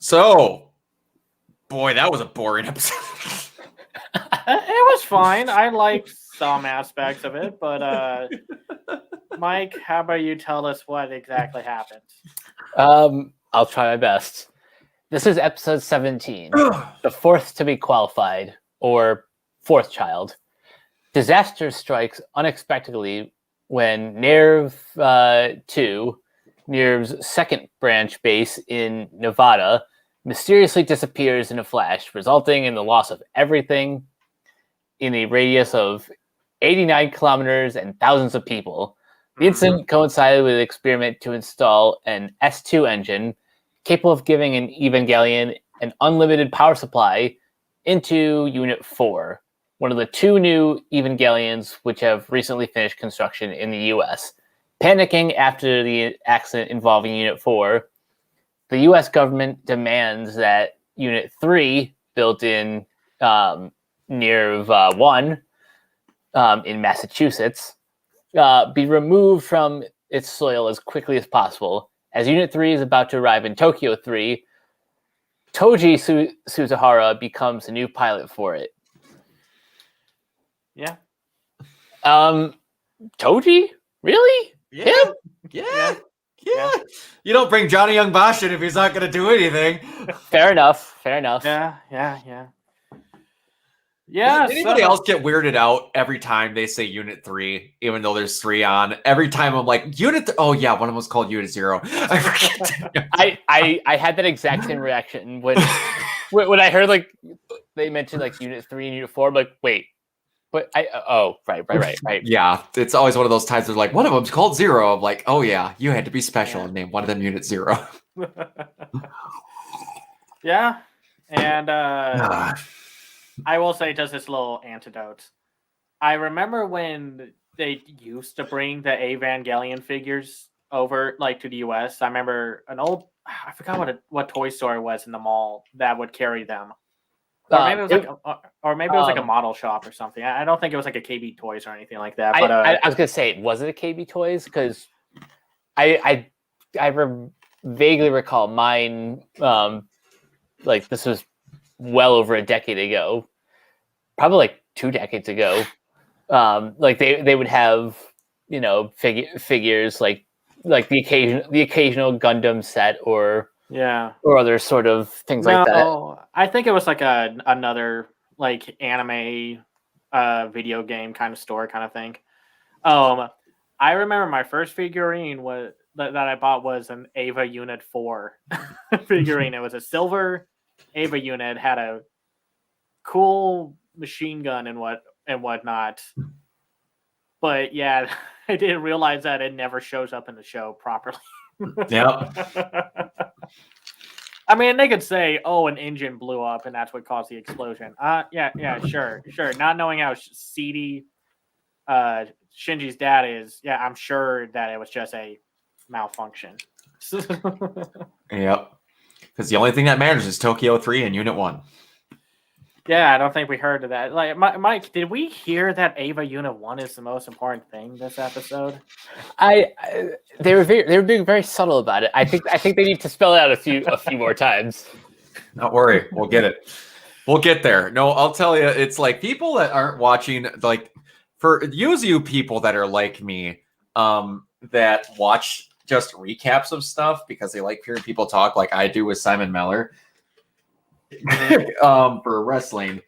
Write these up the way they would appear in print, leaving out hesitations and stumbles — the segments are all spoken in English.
So, boy, that was a boring episode. It was fine. I liked some aspects of it, but Mike, how about you tell us what exactly happened? I'll try my best. This is episode 17, the fourth to be qualified, or fourth child. Disaster strikes unexpectedly when NERV 2, NERV's second branch base in Nevada, mysteriously disappears in a flash, resulting in the loss of everything in a radius of 89 kilometers and thousands of people. The incident coincided with an experiment to install an S2 engine capable of giving an Evangelion an unlimited power supply into Unit 4, one of the two new Evangelions which have recently finished construction in the US. Panicking after the accident involving Unit 4, the US government demands that Unit 3, built in NERV 1 in Massachusetts, be removed from its soil as quickly as possible. As Unit 3 is about to arrive in Tokyo 3, Toji Suzuhara becomes a new pilot for it. Yeah. Toji? Really? Yeah. Him? Yeah. You don't bring Johnny Young Bosch in if he's not going to do anything. Fair enough. Yeah. Does anybody else get weirded out every time they say Unit 3, even though there's 3 on? Every time I'm like, oh yeah, one of them was called Unit 0. I forget. I had that exact same reaction when I heard like they mentioned like Unit 3 and Unit 4. I'm like, wait, but right. Yeah, it's always one of those times where like one of them's called 0. I'm like, oh yeah, you had to be special and name one of them Unit 0. Yeah, and I will say just this little antidote. I remember when they used to bring the Evangelion figures over like to the US. I remember an old, I forgot what toy store it was in the mall that would carry them. Or maybe it was like a model shop or something. I don't think it was like a KB Toys or anything like that. But I was gonna say, was it a KB Toys? Because I vaguely recall mine. Like this was well over a decade ago, probably like 2 decades ago. Like they would have figures like the occasional Gundam set or other sort of things like that. I think it was like another like anime video game kind of store kind of thing. I remember my first figurine that I bought was an Ava Unit 4 figurine. It was a silver Ava unit, had a cool machine gun and whatnot. But yeah, I didn't realize that it never shows up in the show properly. Yep. I mean, they could say, "Oh, an engine blew up, and that's what caused the explosion." Yeah, sure. Not knowing how seedy Shinji's dad is, yeah, I'm sure that it was just a malfunction. Yep. Because the only thing that matters is Tokyo 3 and Unit 1. Yeah, I don't think we heard of that. Like, Mike, did we hear that Ava Unit 1 is the most important thing this episode? They were being very subtle about it. I think they need to spell it out a few more times. Don't worry, we'll get it. We'll get there. No, I'll tell you, it's like people that aren't watching, like for you people that are like me, that watch just recaps of stuff because they like hearing people talk like I do with Simon Meller for wrestling.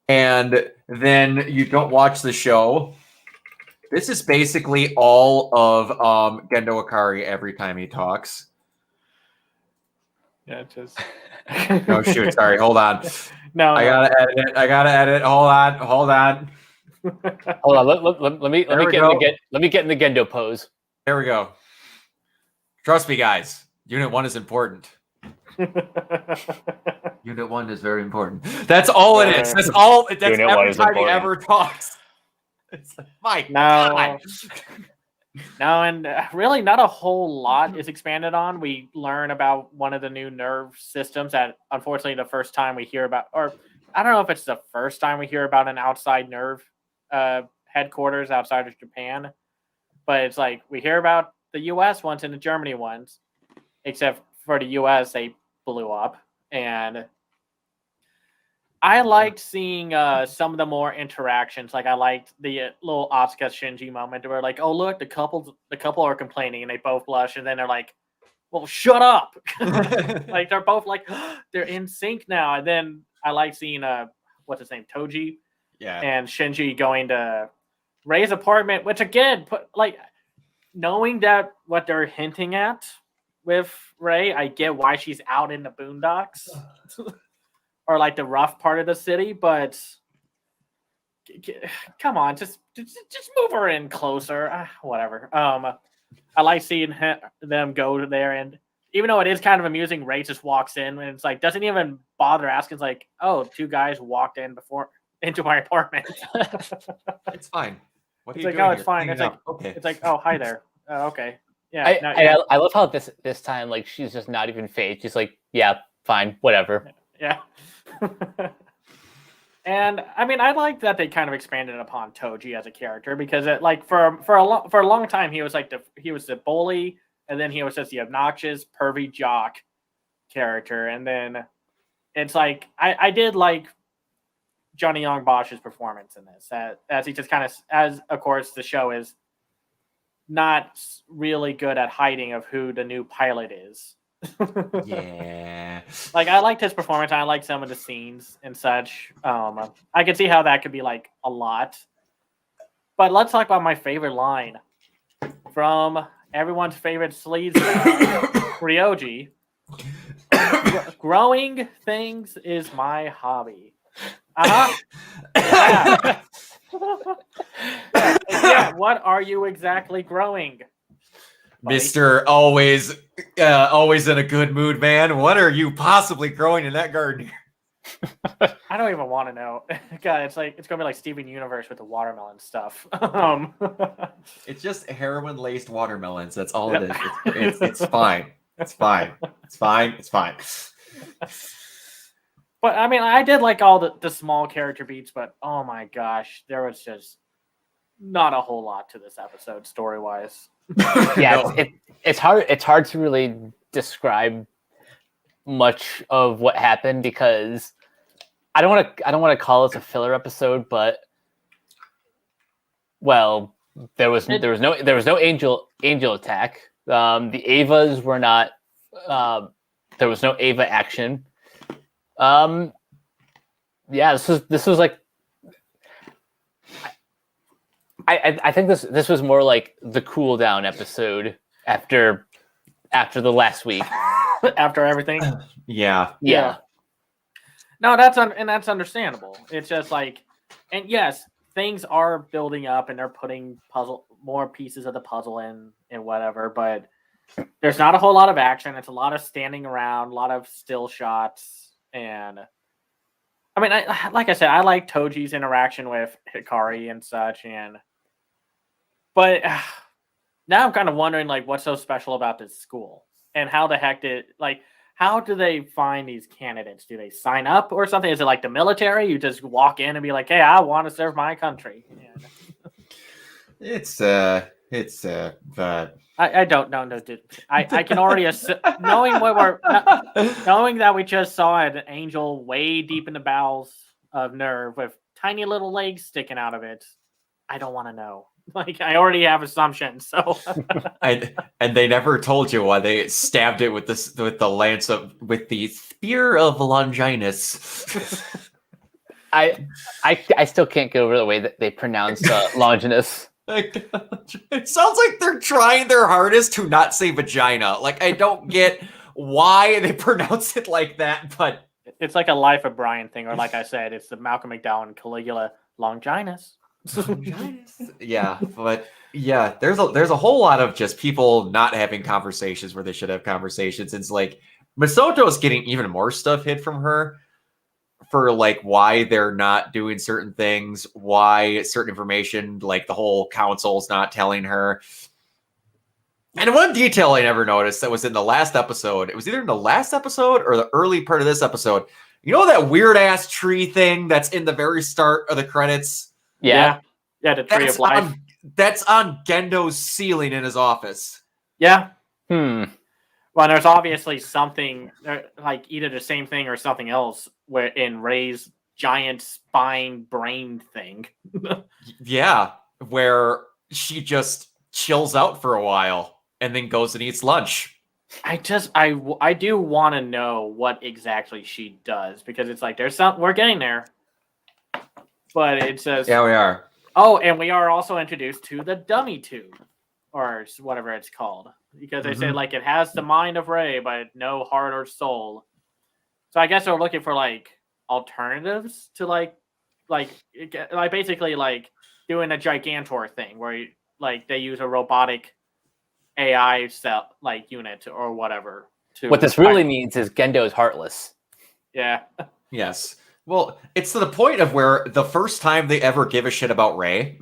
And then you don't watch the show. This is basically all of Gendo Ikari every time he talks. Yeah, just no shoot, sorry, hold on. No, I gotta edit. Hold on. Hold on. Let me get in the Gendo pose. There we go. Trust me, guys. Unit 1 is important. Unit 1 is very important. That's all it is. That's all. That's Unit every time he ever talks. It's like, Mike. No, and really not a whole lot is expanded on. We learn about one of the new nerve systems that, unfortunately, the first time we hear about, or I don't know if it's the first time we hear about an outside nerve headquarters outside of Japan, but it's like we hear about the U.S. ones and the Germany ones, except for the US, they blew up, and I liked seeing some of the more interactions. Like I liked the little Asuka Shinji moment where like, oh look, the couple are complaining and they both blush, and then they're like, well, shut up. Like they're both like they're in sync now. And then I like seeing what's his name, Toji, and Shinji going to Ray's apartment, which again, like knowing that what they're hinting at with Ray, I get why she's out in the boondocks. Or like the rough part of the city, but come on, just move her in closer. Whatever. I like seeing them go there, and even though it is kind of amusing, Ray just walks in and it's like doesn't even bother asking. It's like, oh, 2 guys walked into my apartment. It's fine. What are it's you like, doing oh, it's here? fine. Hang It's up. like, okay. It's like, oh, hi there. Okay, yeah. I love how this time like she's just not even phased. She's like, yeah, fine, whatever. Yeah. And I mean, I like that they kind of expanded upon Toji as a character because it like for a long time he was like he was the bully, and then he was just the obnoxious pervy jock character, and then it's like I did like Johnny Young Bosch's performance in this as he just kind of, as of course the show is not really good at hiding of who the new pilot is. Yeah. Like I liked his performance. I liked some of the scenes and such. I could see how that could be like a lot. But let's talk about my favorite line from everyone's favorite sleaze Ryoji. Growing things is my hobby. Yeah. Yeah. What are you exactly growing, buddy? Mr. Always in a good mood, man. What are you possibly growing in that garden? I don't even want to know. God, it's gonna be like Steven Universe with the watermelon stuff. It's just heroin-laced watermelons. That's all it is. It's fine. It's fine. It's fine. It's fine. But I mean, I did like all the small character beats, but oh my gosh, there was just not a whole lot to this episode story-wise. Yeah, no. It's hard to really describe much of what happened because I don't want to call this a filler episode, but well, there was no angel attack. The Avas were not. There was no Ava action. Yeah, this was like. I think this was more like the cool down episode after the last week. After everything. Yeah. No, that's understandable. It's just like, and yes, things are building up and they're putting more pieces of the puzzle in and whatever, but there's not a whole lot of action. It's a lot of standing around, a lot of still shots, and I mean, like I said, I like Toji's interaction with Hikari and such, but now I'm kind of wondering like what's so special about this school and how the heck how do they find these candidates? Do they sign up or something? Is it like the military? You just walk in and be like, "Hey, I want to serve my country." I don't know. No, dude. I can already assume, knowing that we just saw an angel way deep in the bowels of Nerve with tiny little legs sticking out of it. I don't want to know. Like I already have assumptions, so and they never told you why they stabbed it with the spear of Longinus. I still can't get over the way that they pronounce Longinus. It sounds like they're trying their hardest to not say vagina. Like I don't get why they pronounce it like that, but it's like a Life of Brian thing, or like I said, it's the Malcolm McDowell and Caligula Longinus. Yeah, but yeah, there's a whole lot of just people not having conversations where they should have conversations. It's like Masato is getting even more stuff hid from her for like why they're not doing certain things, why certain information, like the whole council's not telling her. And one detail I never noticed that was in the last episode, it was either in the last episode or the early part of this episode. You know that weird ass tree thing that's in the very start of the credits? Yeah, the Tree of Life. That's on Gendo's ceiling in his office. Yeah. Well, there's obviously something like either the same thing or something else where in Ray's giant spine brain thing. Yeah, where she just chills out for a while and then goes and eats lunch. I do want to know what exactly she does because it's like we're getting there, but it says Yeah, we are. Oh, and we are also introduced to the dummy tube, or whatever it's called, because they say like it has the mind of Ray, but no heart or soul. So I guess they're looking for like alternatives to like basically like doing a Gigantor thing where like they use a robotic AI cell like unit or whatever. What this really means is Gendo is heartless. Yeah. Yes. Well, it's to the point of where the first time they ever give a shit about Ray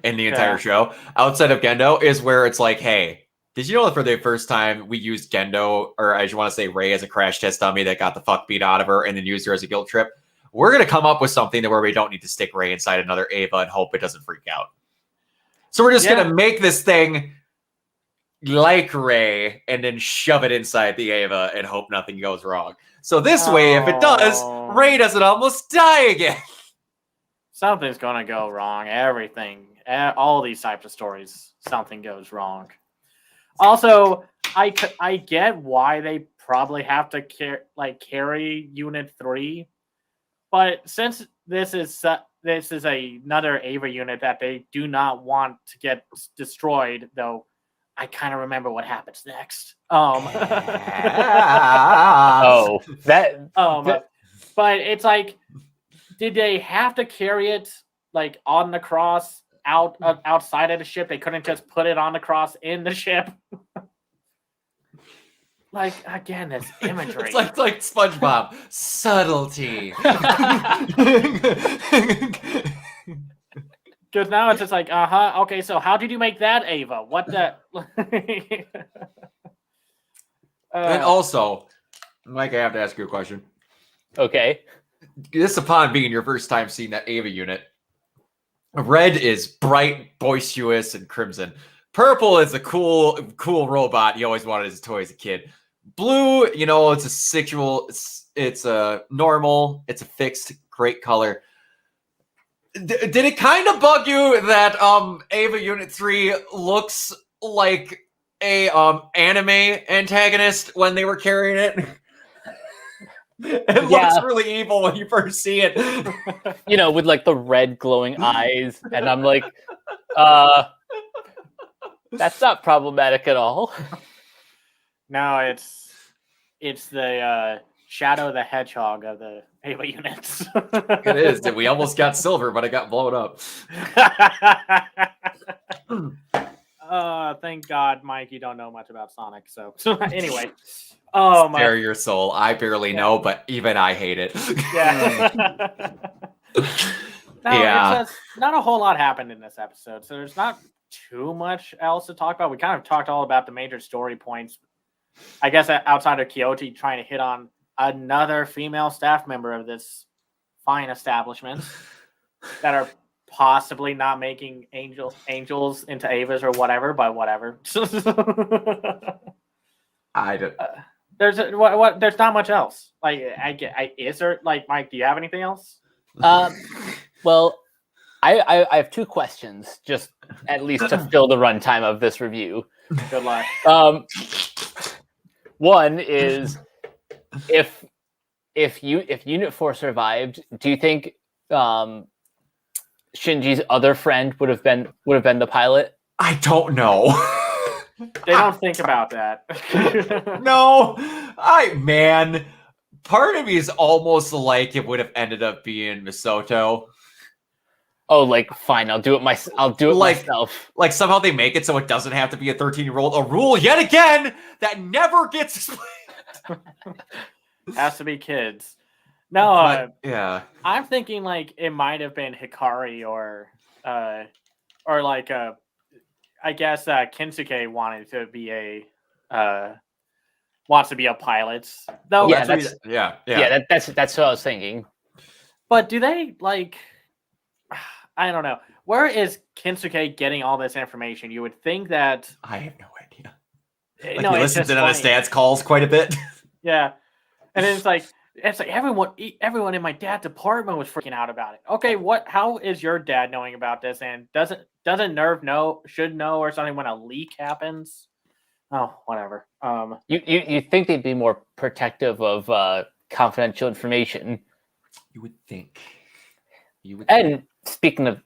in the entire show, outside of Gendo, is where it's like, hey, did you know that for the first time we used Gendo, or I just want to say Ray, as a crash test dummy that got the fuck beat out of her and then used her as a guilt trip? We're going to come up with something where we don't need to stick Ray inside another Ava and hope it doesn't freak out. So we're just going to make this thing like Ray and then shove it inside the Ava and hope nothing goes wrong. So this way, if it does, Ray doesn't almost die again. Something's gonna go wrong. Everything, all these types of stories, something goes wrong. Also, I get why they probably have to carry Unit 3, but since this is another Ava unit that they do not want to get destroyed, though. I kind of remember what happens next. But it's like, did they have to carry it like on the cross outside of the ship? They couldn't just put it on the cross in the ship. Like again, this imagery. It's like SpongeBob subtlety. Because now it's just like, okay, so how did you make that, Ava? What the? And also, Mike, I have to ask you a question. Okay. This upon being your first time seeing that Ava unit. Red is bright, boisterous, and crimson. Purple is a cool robot you always wanted as a toy as a kid. Blue, it's a sexual, it's a normal, it's a fixed, great color. Did it kind of bug you that Ava Unit 3 looks like a anime antagonist when they were carrying it? It looks really evil when you first see it. With like the red glowing eyes, and I'm like, that's not problematic at all. No, it's the Shadow the Hedgehog of the Ava units. It is. We almost got silver, but it got blown up. Thank God, Mike, you don't know much about Sonic. So anyway, spare your soul. I barely know, but even I hate it. Not a whole lot happened in this episode, so there's not too much else to talk about. We kind of talked all about the major story points. I guess outside of Quixote trying to hit on another female staff member of this fine establishment that are possibly not making angels into Avas or whatever, but whatever. I don't. There's not much else. Like is there like Mike? Do you have anything else? Well, I have two questions, just at least to fill the runtime of this review. Good luck. One is if Unit 4 survived, do you think Shinji's other friend would have been the pilot? I don't know. They don't think about that. No, part of me is almost like it would have ended up being Misoto. Oh, like fine, I'll do it myself. Like somehow they make it so it doesn't have to be a 13-year-old. A rule yet again that never gets explained. Has to be kids. No, yeah. I'm thinking like it might have been Hikari or like I guess Kinsuke wants to be a pilot. No, that's what I was thinking. But do they like? I don't know. Where is Kinsuke getting all this information? You would think that I have no idea. Like no, he it's listens just in on his funny. dad's calls quite a bit. Yeah, and it's like everyone in my dad's apartment was freaking out about it. Okay, how is your dad knowing about this? And doesn't Nerve should know or something when a leak happens? Oh, whatever. You think they'd be more protective of confidential information? You would think. And speaking of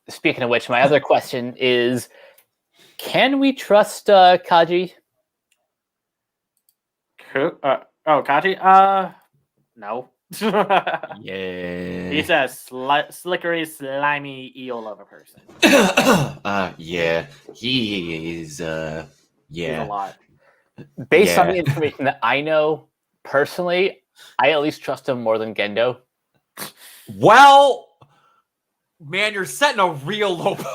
which, my other question is: can we trust Kaji? Kaji? No. Yeah. He's a slickery, slimy eel of a person. Yeah. He is. He's a Yeah. lot. Based on Yeah. the information that I know personally, I at least trust him more than Gendo. Well, man, you're setting a real low bar.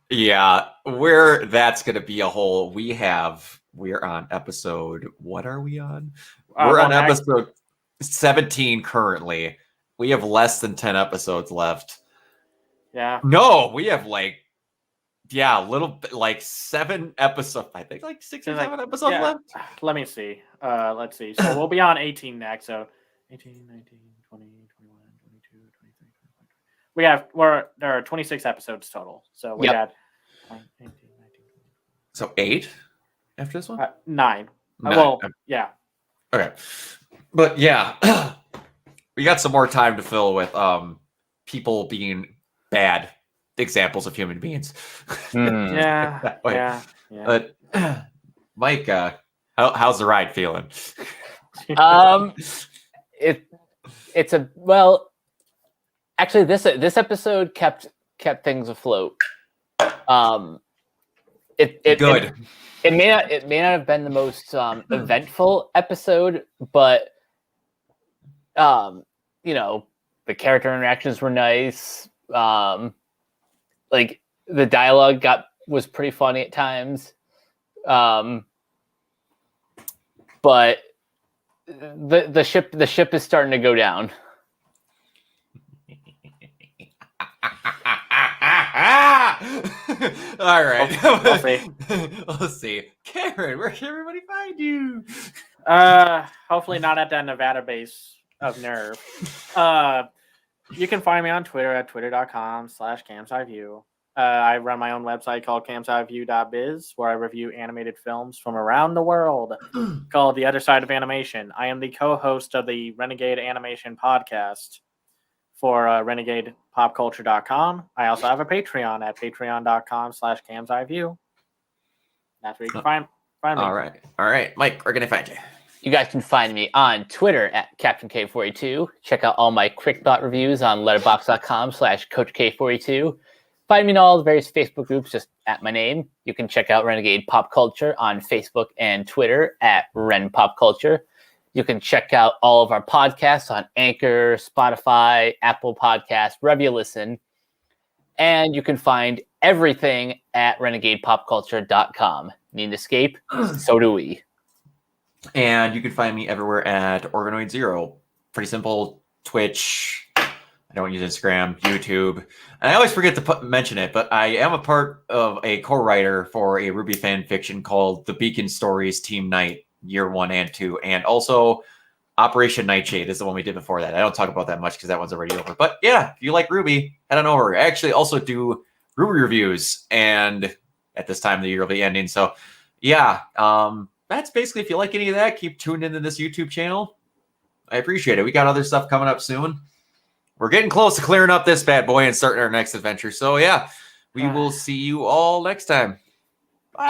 Yeah, that's gonna be a whole. We're on episode. What are we on? We're on episode 17 currently. We have less than 10 episodes left. Yeah. No, we have little bit, like 7 episodes. I think like 6 or 7 episodes left. Let me see. Let's see. So we'll be on 18 next. So 18, 19, 20, 21, 22, 23, 24. There are 26 episodes total. So we got 18, 19, 20. So 8 after this one? 9. 9. Well, yeah. Okay. But yeah, we got some more time to fill with people being bad examples of human beings. Yeah. But Mike, how's the ride feeling? It's actually this episode kept things afloat. Good. It may not have been the most eventful episode, but the character interactions were nice. Like the dialogue was pretty funny at times. But the ship is starting to go down. All right. We'll see. We'll see. Karen, where can everybody find you? Hopefully not at that Nevada base of Nerve. You can find me on Twitter at twitter.com/CamSiView. I run my own website called camsiview.biz, where I review animated films from around the world called The Other Side of Animation. I am the co-host of the Renegade Animation podcast for renegadepopculture.com. I also have a Patreon at patreon.com/camsiview. That's where you can find me. All right. Mike, where can I find you? You guys can find me on Twitter at CaptainK42. Check out all my quick thought reviews on letterboxd.com/CoachK42. Find me in all the various Facebook groups just at my name. You can check out Renegade Pop Culture on Facebook and Twitter at Ren Pop Culture. You can check out all of our podcasts on Anchor, Spotify, Apple Podcasts, wherever you listen. And you can find everything at renegadepopculture.com. Need an escape? So do we. And you can find me everywhere at Organoid Zero. Pretty simple. Twitch. I don't use Instagram, YouTube. And I always forget to mention it, but I am a part of a co-writer for a Ruby fan fiction called The Beacon Stories Team Night, Year 1 and 2. And also Operation Nightshade is the one we did before that. I don't talk about that much because that one's already over. But yeah, if you like Ruby, head on over. I actually also do Ruby reviews. And at this time of the year, it'll be ending. So yeah, that's basically, if you like any of that, keep tuned into this YouTube channel. I appreciate it. We got other stuff coming up soon. We're getting close to clearing up this bad boy and starting our next adventure. So yeah, we will see you all next time.